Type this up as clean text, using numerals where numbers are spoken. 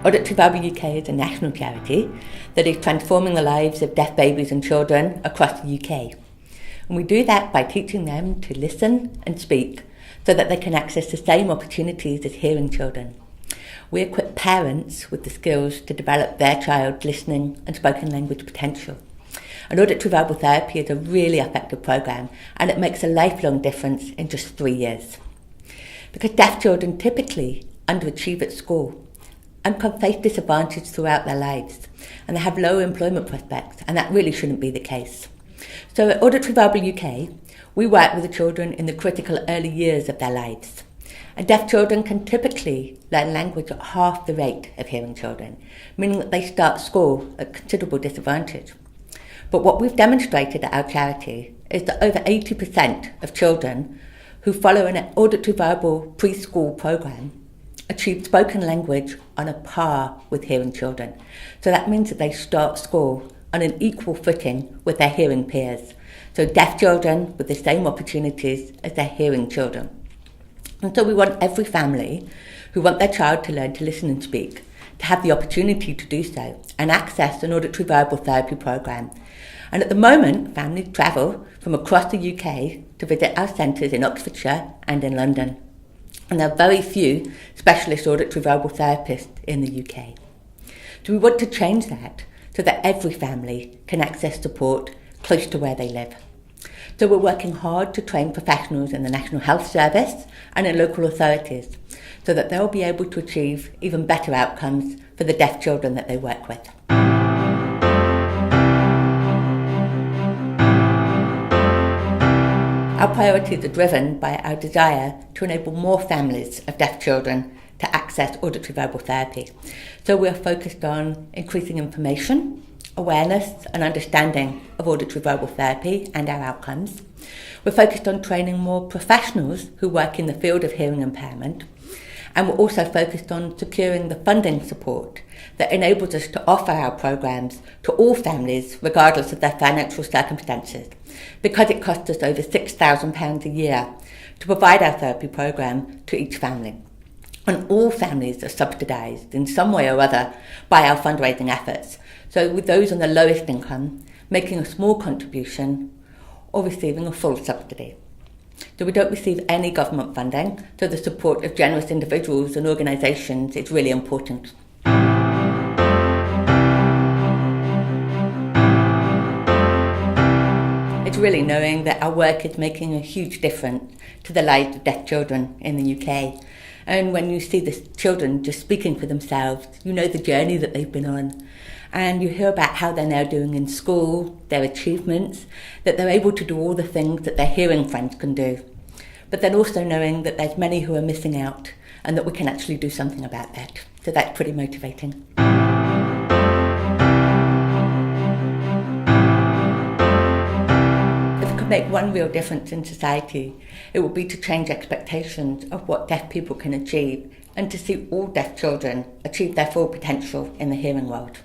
Auditory Verbal UK is a national charity that is transforming the lives of deaf babies and children across the UK. And we do that by teaching them to listen and speak so that they can access the same opportunities as hearing children. We equip parents with the skills to develop their child's listening and spoken language potential. And auditory verbal therapy is a really effective programme, and it makes a lifelong difference in just 3 years. Because deaf children typically underachieve at school and can face disadvantage throughout their lives, and they have low employment prospects, and that really shouldn't be the case. So at Auditory Verbal UK, we work with the children in the critical early years of their lives. And deaf children can typically learn language at half the rate of hearing children, meaning that they start school at considerable disadvantage. But what we've demonstrated at our charity is that over 80% of children who follow an auditory verbal preschool programme achieve spoken language on a par with hearing children. So that means that they start school on an equal footing with their hearing peers. So deaf children with the same opportunities as their hearing children. And so we want every family who want their child to learn to listen and speak to have the opportunity to do so and access an auditory verbal therapy programme. And at the moment, families travel from across the UK to visit our centres in Oxfordshire and in London. And there are very few specialist auditory verbal therapists in the UK. So we want to change that so that every family can access support close to where they live. So we're working hard to train professionals in the National Health Service and in local authorities so that they'll be able to achieve even better outcomes for the deaf children that they work with. Our priorities are driven by our desire to enable more families of deaf children to access auditory verbal therapy. So we're focused on increasing information, awareness and understanding of auditory verbal therapy and our outcomes. We're focused on training more professionals who work in the field of hearing impairment. And we're also focused on securing the funding support that enables us to offer our programmes to all families regardless of their financial circumstances, because it costs us over £6,000 a year to provide our therapy programme to each family. And all families are subsidised in some way or other by our fundraising efforts. So with those on the lowest income making a small contribution or receiving a full subsidy. So we don't receive any government funding, so the support of generous individuals and organisations is really important. It's really knowing that our work is making a huge difference to the lives of deaf children in the UK. And when you see the children just speaking for themselves, you know the journey that they've been on. And you hear about how they're now doing in school, their achievements, that they're able to do all the things that their hearing friends can do. But then also knowing that there's many who are missing out and that we can actually do something about that. So that's pretty motivating. If we could make one real difference in society, it would be to change expectations of what deaf people can achieve and to see all deaf children achieve their full potential in the hearing world.